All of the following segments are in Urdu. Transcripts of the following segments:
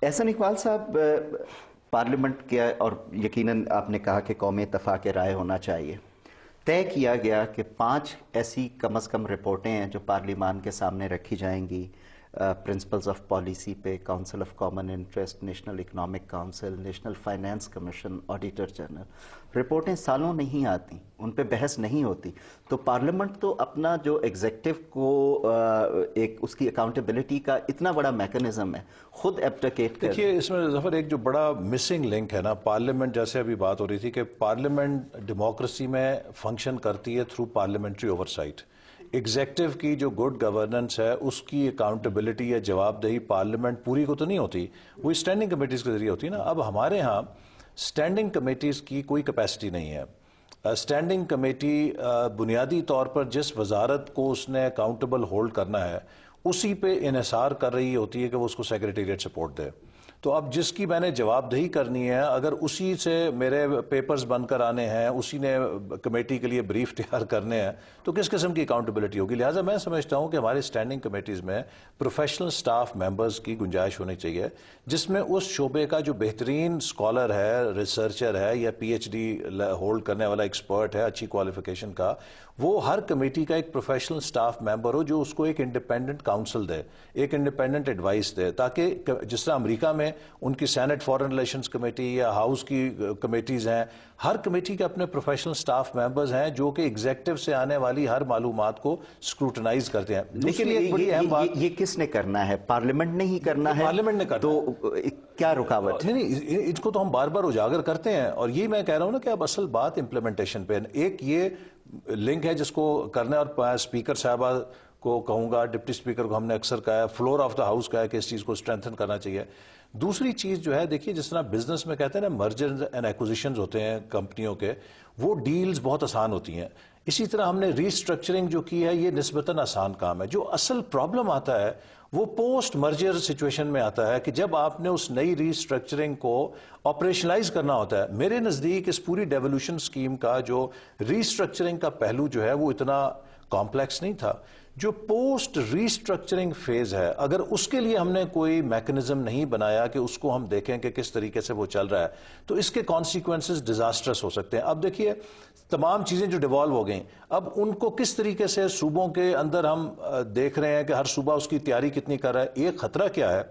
احسن اقبال صاحب، پارلیمنٹ کیا اور یقیناً آپ نے کہا کہ قومی اتفاق رائے ہونا چاہیے. طے کیا گیا کہ 5 ایسی کم از کم رپورٹیں ہیں جو پارلیمان کے سامنے رکھی جائیں گی. پرنسپلز آف پالیسی پہ council of common interest, national economic council, national finance commission, auditor general. رپورٹیں سالوں نہیں آتی، ان پہ بحث نہیں ہوتی. تو پارلیمنٹ تو اپنا جو ایگزیکٹو کو ایک اس کی اکاؤنٹیبلٹی کا اتنا بڑا میکنزم ہے، خود ایبڈیکیٹ کر. دیکھیے اس میں ظفر ایک جو بڑا مسنگ لنک ہے نا، پارلیمنٹ جیسے ابھی بات ہو رہی تھی کہ پارلیمنٹ ڈیموکریسی میں فنکشن کرتی ہے تھرو پارلیمنٹری اوورسائٹ. ایگزیکٹو کی جو گڈ گورننس ہے اس کی اکاؤنٹیبلٹی یا جواب دہی پارلیمنٹ پوری کو تو نہیں ہوتی، وہ اسٹینڈنگ کمیٹیز کے ذریعے ہوتی ہے نا. اب ہمارے ہاں اسٹینڈنگ کمیٹیز کی کوئی کیپیسٹی نہیں ہے. اسٹینڈنگ کمیٹی بنیادی طور پر جس وزارت کو اس نے اکاؤنٹیبل ہولڈ کرنا ہے اسی پہ انحصار کر رہی ہوتی ہے کہ وہ اس کو سیکریٹریٹ سپورٹ دے. تو اب جس کی میں نے جواب دہی کرنی ہے، اگر اسی سے میرے پیپرز بن کر آنے ہیں، اسی نے کمیٹی کے لیے بریف تیار کرنے ہیں، تو کس قسم کی اکاؤنٹیبلٹی ہوگی؟ لہٰذا میں سمجھتا ہوں کہ ہمارے اسٹینڈنگ کمیٹیز میں پروفیشنل سٹاف ممبرز کی گنجائش ہونی چاہیے، جس میں اس شعبے کا جو بہترین اسکالر ہے، ریسرچر ہے یا پی ایچ ڈی ہولڈ کرنے والا ایکسپرٹ ہے اچھی کوالیفیکیشن کا، وہ ہر کمیٹی کا ایک پروفیشنل سٹاف ممبر ہو جو اس کو ایک انڈیپینڈنٹ کاؤنسل دے، ایک انڈیپینڈنٹ ایڈوائس دے، تاکہ جس طرح امریکہ میں ان کی سینٹ فارن ریلیشنز کمیٹی یا ہاؤس کی کمیٹیز ہیں، ہر کمیٹی کے اپنے پروفیشنل سٹاف ممبرز ہیں جو کہ ایگزیکٹو سے آنے والی ہر معلومات کو سکروٹنائز کرتے ہیں. لیکن یہ کس نے کرنا ہے؟ پارلیمنٹ نے ہی کرنا ہے. پارلیمنٹ نے کرنا تو کیا رکاوٹ؟ نہیں، اس کو تو ہم بار بار اجاگر کرتے ہیں، اور یہی میں کہہ رہا ہوں نا کہ اب اصل بات امپلیمنٹیشن پہ. ایک یہ لنک ہے جس کو کرنا ہے، اور اسپیکر صاحبہ کو کہوں گا، ڈپٹی اسپیکر کو ہم نے اکثر کہا ہے، فلور آف دا ہاؤس کہا ہے کہ اس چیز کو اسٹرینتھن کرنا چاہیے. دوسری چیز جو ہے، دیکھیے جس طرح بزنس میں کہتے ہیں نا مرجرز اینڈ ایکوزیشنز ہوتے ہیں کمپنیوں کے، وہ ڈیلز بہت آسان ہوتی ہیں. اسی طرح ہم نے ریسٹرکچرنگ جو کی ہے، یہ نسبتاً آسان کام ہے. جو اصل پرابلم آتا ہے وہ پوسٹ مرجر سچویشن میں آتا ہے کہ جب آپ نے اس نئی ریسٹرکچرنگ کو آپریشنلائز کرنا ہوتا ہے. میرے نزدیک اس پوری ڈیولوشن سکیم کا جو ریسٹرکچرنگ کا پہلو جو ہے وہ اتنا کمپلیکس نہیں تھا. جو پوسٹ ریسٹرکچرنگ فیز ہے، اگر اس کے لیے ہم نے کوئی میکنزم نہیں بنایا کہ اس کو ہم دیکھیں کہ کس طریقے سے وہ چل رہا ہے، تو اس کے کانسیکوینسز ڈیزاسٹرس ہو سکتے ہیں. اب دیکھیے تمام چیزیں جو ڈیوالو ہو گئیں، اب ان کو کس طریقے سے صوبوں کے اندر ہم دیکھ رہے ہیں کہ ہر صوبہ اس کی تیاری کتنی کر رہا ہے. ایک خطرہ کیا ہے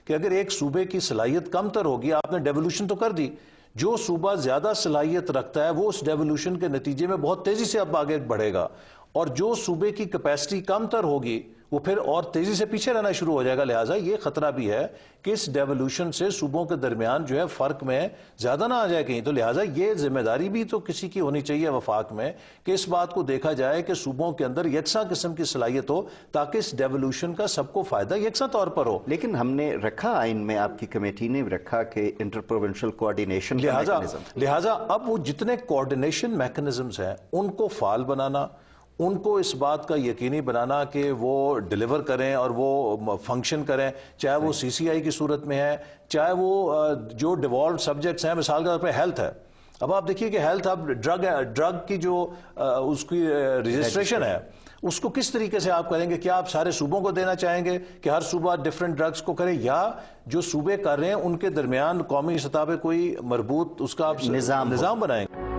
کہ اگر ایک صوبے کی صلاحیت کم تر ہوگی، آپ نے ڈیولوشن تو کر دی، جو صوبہ زیادہ صلاحیت رکھتا ہے وہ اس ڈیولوشن کے نتیجے میں بہت تیزی سے اب آگے بڑھے گا، اور جو صوبے کی کیپیسٹی کم تر ہوگی وہ پھر اور تیزی سے پیچھے رہنا شروع ہو جائے گا. لہٰذا یہ خطرہ بھی ہے کہ اس ڈیولوشن سے صوبوں کے درمیان جو ہے فرق میں زیادہ نہ آ جائے کہیں. تو لہٰذا یہ ذمہ داری بھی تو کسی کی ہونی چاہیے وفاق میں کہ اس بات کو دیکھا جائے کہ صوبوں کے اندر یکساں قسم کی صلاحیت ہو، تاکہ اس ڈیولوشن کا سب کو فائدہ یکساں طور پر ہو. لیکن ہم نے رکھا آئین میں، آپ کی کمیٹی نے رکھا کہ انٹر پروونشل کوآرڈینیشن. لہٰذا اب وہ جتنے کوآرڈینیشن میکنزمز ہیں ان کو فعال بنانا، ان کو اس بات کا یقینی بنانا کہ وہ ڈیلیور کریں اور وہ فنکشن کریں، چاہے وہ سی سی آئی کی صورت میں ہے، چاہے وہ جو ڈیوالوڈ سبجیکٹس ہیں. مثال کے طور پہ ہیلتھ ہے. اب آپ دیکھیے کہ ہیلتھ، اب ڈرگ کی جو اس کی رجسٹریشن ہے اس کو کس طریقے سے آپ کریں گے؟ کیا آپ سارے صوبوں کو دینا چاہیں گے کہ ہر صوبہ ڈیفرنٹ ڈرگز کو کریں، یا جو صوبے کر رہے ہیں ان کے درمیان قومی سطح پہ کوئی مربوط اس کا آپ نظام بنائیں گے؟